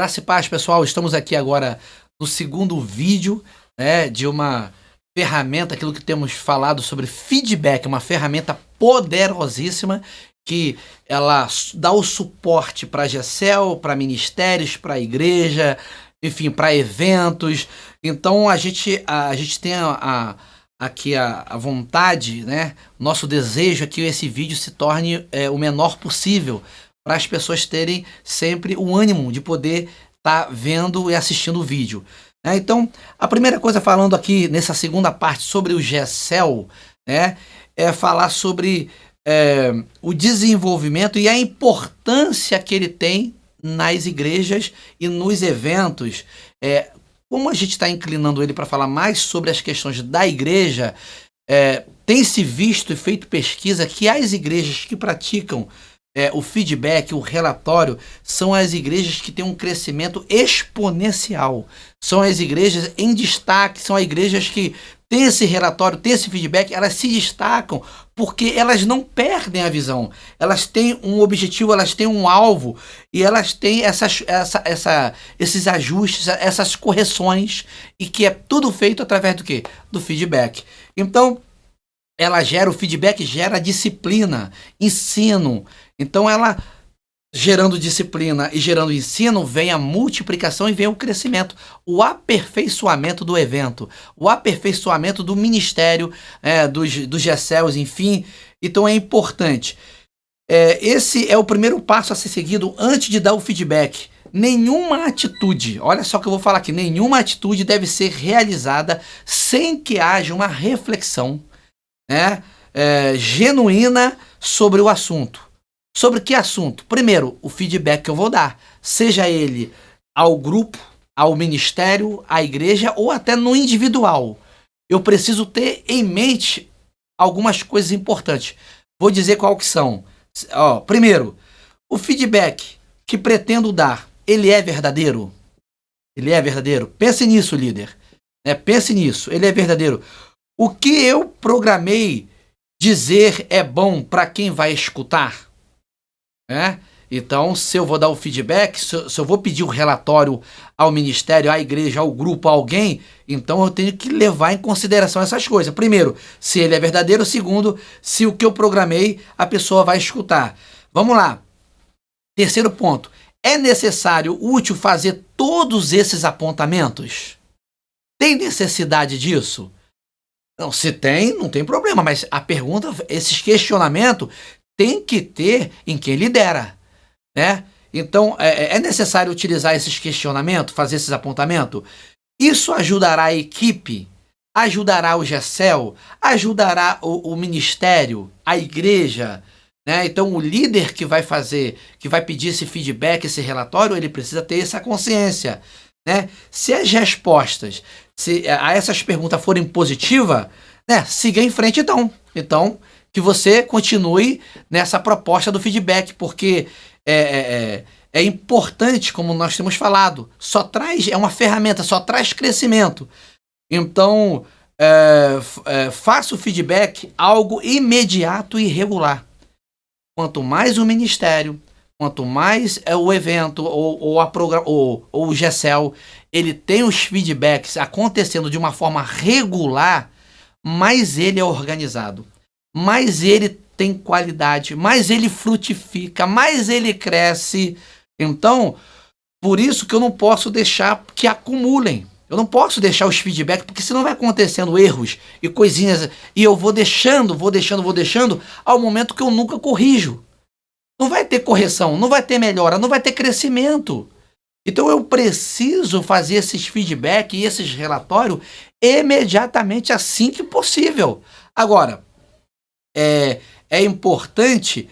Graça e paz, pessoal. Estamos aqui agora no segundo vídeo, né, de uma ferramenta, aquilo que temos falado sobre feedback, uma ferramenta poderosíssima que ela dá o suporte para GECEL, para ministérios, para igreja, enfim, para eventos. Então a gente tem aqui a vontade, né? Nosso desejo é que esse vídeo se torne o menor possível, para as pessoas terem sempre o ânimo de poder estar vendo e assistindo o vídeo. Então, a primeira coisa, falando aqui nessa segunda parte sobre o GECEL, né, é falar sobre o desenvolvimento e a importância que ele tem nas igrejas e nos eventos. Como a gente está inclinando ele para falar mais sobre as questões da igreja, tem-se visto e feito pesquisa que as igrejas que praticam o feedback, o relatório, são as igrejas que têm um crescimento exponencial. São as igrejas em destaque, são as igrejas que têm esse relatório, têm esse feedback, elas se destacam porque elas não perdem a visão. Elas têm um objetivo, elas têm um alvo e elas têm esses ajustes, essas correções, e que é tudo feito através do quê? Do feedback. Então, o feedback gera disciplina, ensino. Então, ela gerando disciplina e gerando ensino, vem a multiplicação e vem o crescimento, o aperfeiçoamento do evento, o aperfeiçoamento do ministério, dos GECELs, enfim. Então é importante. Esse é o primeiro passo a ser seguido antes de dar o feedback. Nenhuma atitude, olha só o que eu vou falar aqui, nenhuma atitude deve ser realizada sem que haja uma reflexão, genuína sobre o assunto. Sobre que assunto? Primeiro, o feedback que eu vou dar, seja ele ao grupo, ao ministério, à igreja ou até no individual. Eu preciso ter em mente algumas coisas importantes. Vou dizer qual que são. Primeiro, o feedback que pretendo dar, ele é verdadeiro? Ele é verdadeiro? Pense nisso, líder. Pense nisso, ele é verdadeiro. O que eu programei dizer é bom para quem vai escutar? Então, se eu vou dar o feedback, se eu vou pedir o relatório ao ministério, à igreja, ao grupo, a alguém, então eu tenho que levar em consideração essas coisas. Primeiro, se ele é verdadeiro. Segundo, se o que eu programei a pessoa vai escutar. Vamos lá. Terceiro ponto. É necessário, útil fazer todos esses apontamentos? Tem necessidade disso? Não, se tem, não tem problema, mas a pergunta, esses questionamentos, tem que ter em quem lidera, Então, é necessário utilizar esses questionamentos, fazer esses apontamentos? Isso ajudará a equipe, ajudará o GECEL, ajudará o ministério, a igreja, Então, o líder que vai pedir esse feedback, esse relatório, ele precisa ter essa consciência, Se as respostas a essas perguntas forem positivas, siga em frente então que você continue nessa proposta do feedback, porque é importante, como nós temos falado, é uma ferramenta, só traz crescimento. Então, faça o feedback algo imediato e regular. Quanto mais o ministério, quanto mais o evento ou o GECEL, ele tem os feedbacks acontecendo de uma forma regular, mais ele é organizado, mais ele tem qualidade, mais ele frutifica, mais ele cresce. Então, por isso que eu não posso deixar que acumulem. Eu não posso deixar os feedbacks, porque senão vai acontecendo erros e coisinhas, e eu vou deixando, ao momento que eu nunca corrijo. Não vai ter correção, não vai ter melhora, não vai ter crescimento. Então eu preciso fazer esses feedbacks e esses relatórios imediatamente, assim que possível. Agora, é importante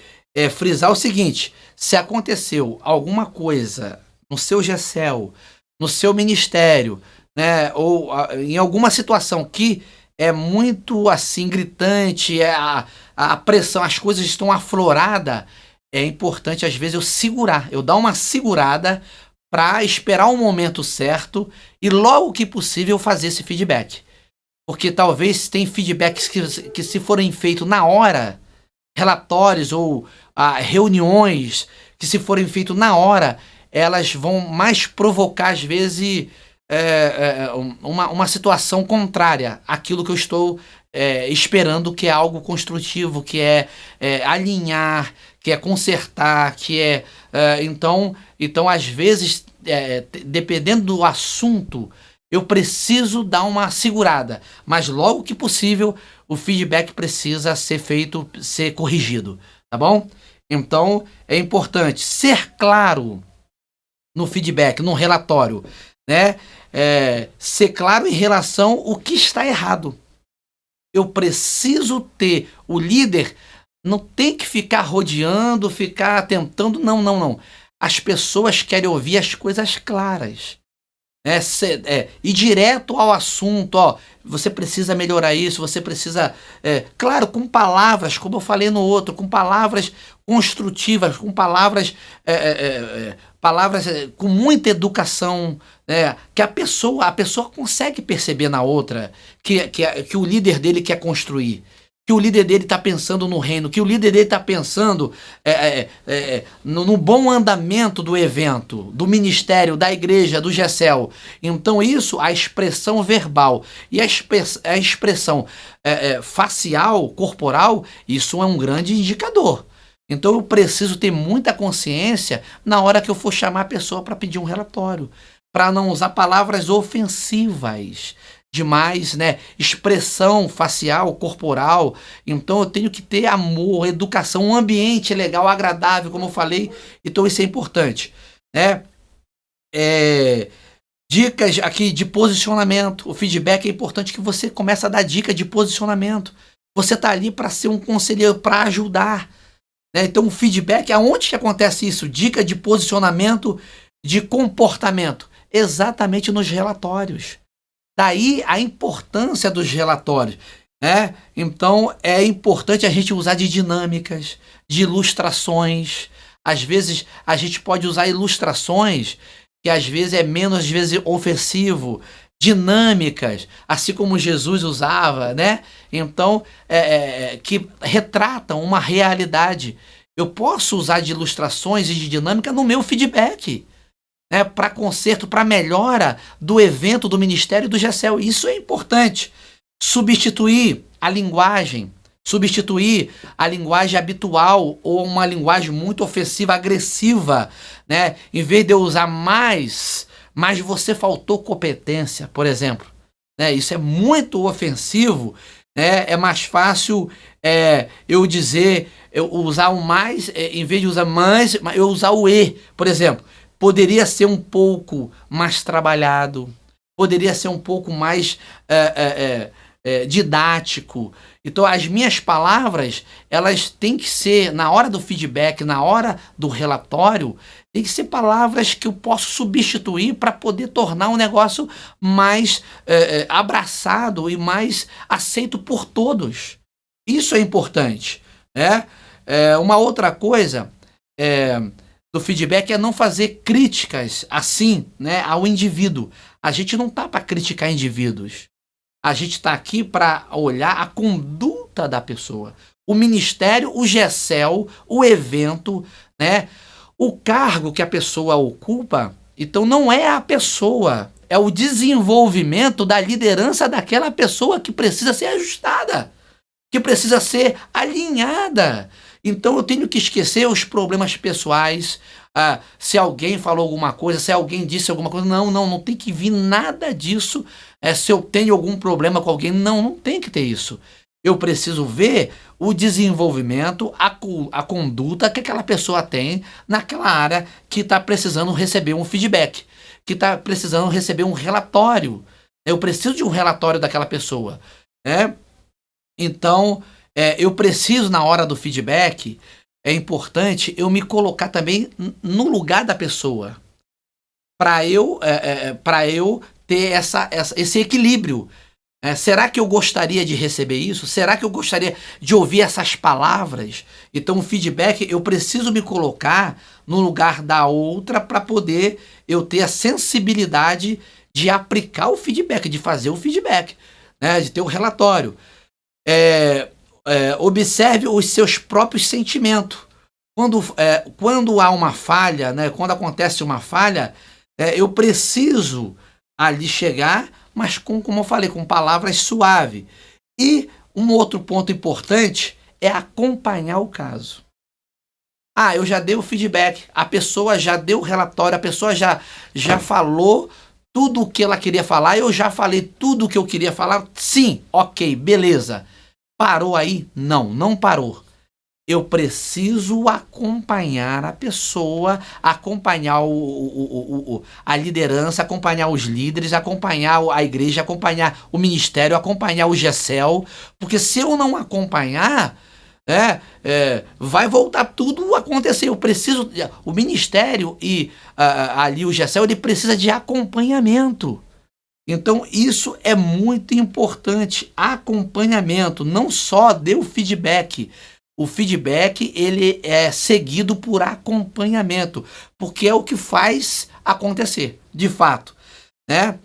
frisar o seguinte: se aconteceu alguma coisa no seu GECEL, no seu ministério, ou em alguma situação que é muito assim gritante, a pressão, as coisas estão afloradas, é importante às vezes eu dar uma segurada para esperar o momento certo e logo que possível fazer esse feedback. Porque talvez tem feedbacks que se forem feitos na hora, relatórios ou reuniões que se forem feitos na hora, elas vão mais provocar, às vezes, uma situação contrária àquilo que eu estou esperando, que é algo construtivo, que é alinhar, que é consertar, que é... então, às vezes, dependendo do assunto, eu preciso dar uma segurada, mas logo que possível, o feedback precisa ser feito, ser corrigido, tá bom? Então, é importante ser claro no feedback, no relatório, né? Ser claro em relação ao que está errado. Eu preciso ter, o líder não tem que ficar rodeando, ficar tentando, não. As pessoas querem ouvir as coisas claras. Ir direto ao assunto, ó, você precisa melhorar isso, você precisa, claro, com palavras, como eu falei no outro, com palavras construtivas, com palavras, palavras com muita educação, que a pessoa consegue perceber na outra que o líder dele quer construir, que o líder dele está pensando no reino, que o líder dele está pensando no bom andamento do evento, do ministério, da igreja, do GECEL. Então isso, a expressão verbal e a expressão facial, corporal, isso é um grande indicador. Então eu preciso ter muita consciência na hora que eu for chamar a pessoa para pedir um relatório, para não usar palavras ofensivas demais, né? Expressão facial, corporal. Então eu tenho que ter amor, educação, um ambiente legal, agradável, como eu falei. Então isso é importante, né? Dicas aqui de posicionamento. O feedback é importante que você comece a dar dica de posicionamento. Você está ali para ser um conselheiro, para ajudar, né? Então o feedback, aonde que acontece isso? Dica de posicionamento, de comportamento. Exatamente nos relatórios. Daí a importância dos relatórios, né? Então é importante a gente usar de dinâmicas, de ilustrações. Às vezes a gente pode usar ilustrações que às vezes é menos, às vezes, ofensivo, dinâmicas, assim como Jesus usava, né? Então, que retratam uma realidade. Eu posso usar de ilustrações e de dinâmica no meu feedback, para conserto, para melhora do evento, do ministério e do GECEL. Isso é importante. Substituir a linguagem habitual ou uma linguagem muito ofensiva, agressiva, né? Em vez de eu usar mas você faltou competência, por exemplo, né? Isso é muito ofensivo, né? É mais fácil eu usar o mais, em vez de usar mais, eu usar o e, por exemplo. Poderia ser um pouco mais trabalhado, poderia ser um pouco mais didático. Então, as minhas palavras, elas têm que ser, na hora do feedback, na hora do relatório, tem que ser palavras que eu posso substituir para poder tornar um negócio mais abraçado e mais aceito por todos. Isso é importante, né? Uma outra coisa do feedback é não fazer críticas assim, né, ao indivíduo. A gente não está para criticar indivíduos. A gente está aqui para olhar a conduta da pessoa. O ministério, o GECEL, o evento, né, o cargo que a pessoa ocupa. Então não é a pessoa, é o desenvolvimento da liderança daquela pessoa que precisa ser ajustada, que precisa ser alinhada. Então eu tenho que esquecer os problemas pessoais, se alguém falou alguma coisa, se alguém disse alguma coisa. Não tem que vir nada disso. Se eu tenho algum problema com alguém, não tem que ter isso. Eu preciso ver o desenvolvimento, a conduta que aquela pessoa tem naquela área que está precisando receber um feedback, que está precisando receber um relatório. Eu preciso de um relatório daquela pessoa, né? Então, eu preciso, na hora do feedback, é importante eu me colocar também no lugar da pessoa, para eu ter esse equilíbrio. Será que eu gostaria de receber isso? Será que eu gostaria de ouvir essas palavras? Então, o feedback, eu preciso me colocar no lugar da outra para poder eu ter a sensibilidade de aplicar o feedback, de fazer o feedback, né? De ter o relatório. Observe os seus próprios sentimentos. Quando há uma falha, né, quando acontece uma falha, eu preciso ali chegar, mas como eu falei, com palavras suaves. E um outro ponto importante é acompanhar o caso. Ah, eu já dei o feedback, a pessoa já deu o relatório, a pessoa já falou tudo o que ela queria falar, eu já falei tudo o que eu queria falar. Sim, ok, beleza. Parou aí? Não, não parou. Eu preciso acompanhar a pessoa, acompanhar a liderança, acompanhar os líderes, acompanhar a igreja, acompanhar o ministério, acompanhar o GECEL, porque se eu não acompanhar, vai voltar tudo a acontecer. Eu preciso, o ministério e ali o GECEL, ele precisa de acompanhamento. Então isso é muito importante, acompanhamento, não só dê o feedback. O feedback ele é seguido por acompanhamento, porque é o que faz acontecer, de fato, né?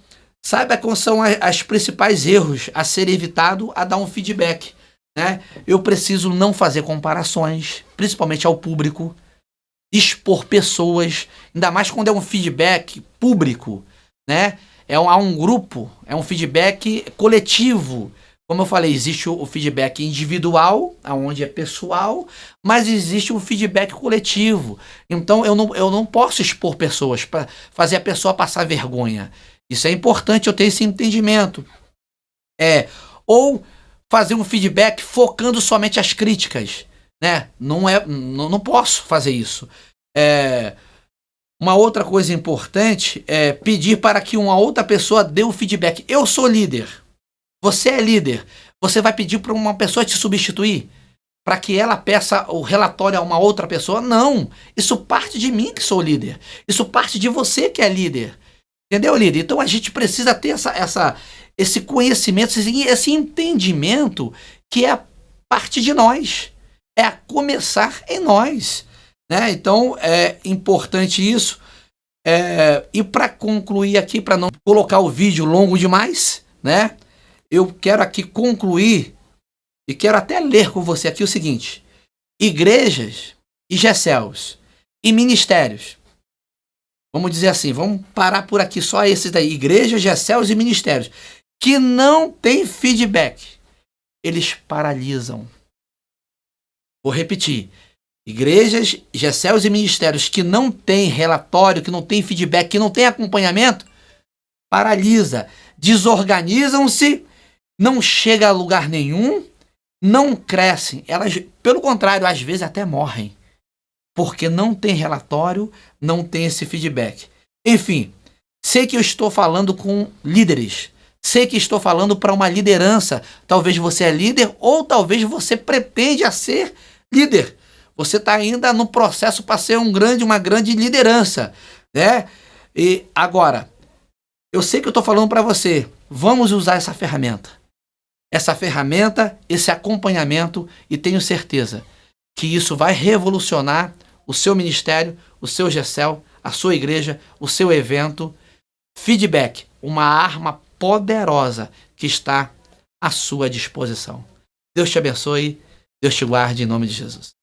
Saiba quais são as principais erros a ser evitado a dar um feedback, né? Eu preciso não fazer comparações, principalmente ao público, expor pessoas, ainda mais quando é um feedback público, né? Há um grupo, é um feedback coletivo. Como eu falei, existe o feedback individual, onde é pessoal, mas existe o feedback coletivo. Então eu não posso expor pessoas para fazer a pessoa passar vergonha. Isso é importante eu ter esse entendimento. Ou fazer um feedback focando somente as críticas, né? Não posso fazer isso. Uma outra coisa importante é pedir para que uma outra pessoa dê o feedback. Eu sou líder. Você é líder. Você vai pedir para uma pessoa te substituir? Para que ela peça o relatório a uma outra pessoa? Não. Isso parte de mim que sou líder. Isso parte de você que é líder. Entendeu, líder? Então a gente precisa ter esse conhecimento, esse entendimento que é a partir de nós. É a começar em nós. Né? Então é importante isso. E para concluir aqui, para não colocar o vídeo longo demais, né? Eu quero aqui concluir e quero até ler com você aqui o seguinte: igrejas e GECELs e ministérios. Vamos dizer assim, vamos parar por aqui só esses daí. Igrejas, GECELs e ministérios que não têm feedback, eles paralisam. Vou repetir. Igrejas, GECELs e ministérios que não têm relatório, que não têm feedback, que não têm acompanhamento, paralisa, desorganizam-se, não chega a lugar nenhum, não crescem. Elas, pelo contrário, às vezes até morrem, porque não tem relatório, não tem esse feedback. Enfim, sei que eu estou falando com líderes, sei que estou falando para uma liderança. Talvez você é líder ou talvez você pretende a ser líder. Você está ainda no processo para ser uma grande liderança, né? E agora, eu sei que eu estou falando para você, vamos usar essa ferramenta, esse acompanhamento, e tenho certeza que isso vai revolucionar o seu ministério, o seu GECEL, a sua igreja, o seu evento. Feedback, uma arma poderosa que está à sua disposição. Deus te abençoe, Deus te guarde em nome de Jesus.